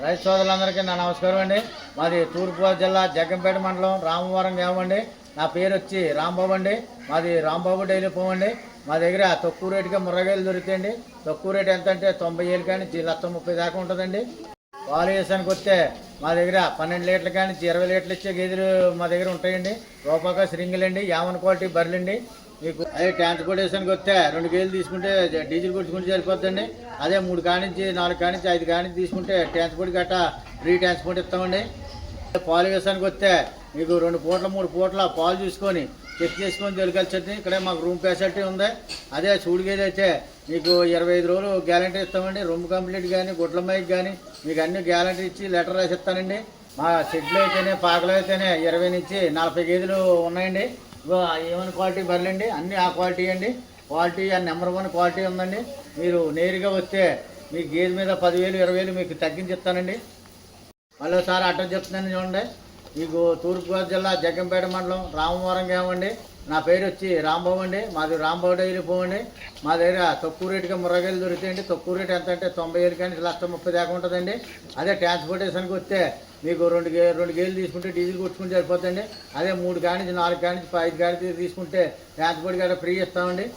రైతు సోదరులందరికీ నా నమస్కారం అండి. మాది తూర్పుగోదావరి జిల్లా జగ్గంపేట మండలం రామవరం గ్రామం అండి. నా పేరు వచ్చి రాంబాబు అండి. మాది రాంబాబు డైలీ పోవండి. మా దగ్గర తక్కువ రేటుగా ముర్రగాయలు దొరుకుతాయండి. తక్కువ రేటు ఎంత అంటే 90,000 కానీ 1,30,000 దాకా ఉంటుందండి. పాలు వేసానికి వస్తే మా దగ్గర 12 లీటర్లు కానీ 20 లీటర్లు ఇచ్చే గేదెలు మా దగ్గర ఉంటాయండి. రూపాక శ్రింగులండి, యావన్ క్వాలిటీ బర్రెలండి. మీకు అదే ట్రాన్స్పోర్టేషన్కి వస్తే 2 కేజీలు తీసుకుంటే డీజిల్ కొట్టుకుంటే సరిపోతుందండి. అదే 3 కానించి 4 కానించి 5 కానించి తీసుకుంటే ట్రాన్స్పోర్ట్ గట్టా ఫ్రీ ట్రాన్స్పోర్ట్ ఇస్తామండి. పాలు వేసానికి వస్తే మీకు 2 పూట్ల 3 పూట్ల పాలు చూసుకొని చెక్ చేసుకొని తొలికొచ్చేది. ఇక్కడే మాకు రూమ్ ఫెసిలిటీ ఉంది. అదే సూడి గేదె అయితే మీకు 25 రోజులు గ్యారంటీ ఇస్తామండి. రూమ్ కంప్లీట్ కానీ గుడ్ల మైక్ కానీ మీకు అన్ని గ్యారంటీ ఇచ్చి లెటర్ రాసి ఇస్తానండి. మా షెడ్లు అయితేనే పాకలు అయితేనే 20 నుంచి 40 గేదెలు ఉన్నాయండి. ఏమైనా క్వాలిటీ బర్రెలండి, అన్నీ ఆ క్వాలిటీ అండి. క్వాలిటీ నెంబర్ 1 క్వాలిటీ ఉందండి. మీరు నేరుగా వస్తే మీ గేదె మీద 10,000 20,000 మీకు తగ్గించి ఇస్తానండి. మళ్ళీ ఒకసారి అడ్రస్ చెప్తున్నాను చూడండి. మీకు తూర్పుగోదావరి జిల్లా జగ్గంపేట మండలం రామవరం గ్రామం అండి. నా పేరు వచ్చి రాంబాబు అండి. మాది రాంబాబు డైలీ పోవండి. మా దగ్గర తక్కువ రేటుగా ముర్రగాయలు దొరుకుతాయండి. తక్కువ రేటు ఎంత అంటే 90,000 కానీ 1,30,000 దాకా ఉంటుందండి. అదే ట్రాన్స్పోర్టేషన్కి వస్తే మీకు 2 గేలు తీసుకుంటే డీజిల్ కొట్టుకుంటే సరిపోతుందండి. అదే 3 కానించి 4 కానించి 5 కానించి తీసుకుంటే ట్రాన్స్పోర్ట్ గట్రా ఫ్రీ ఇస్తామండి.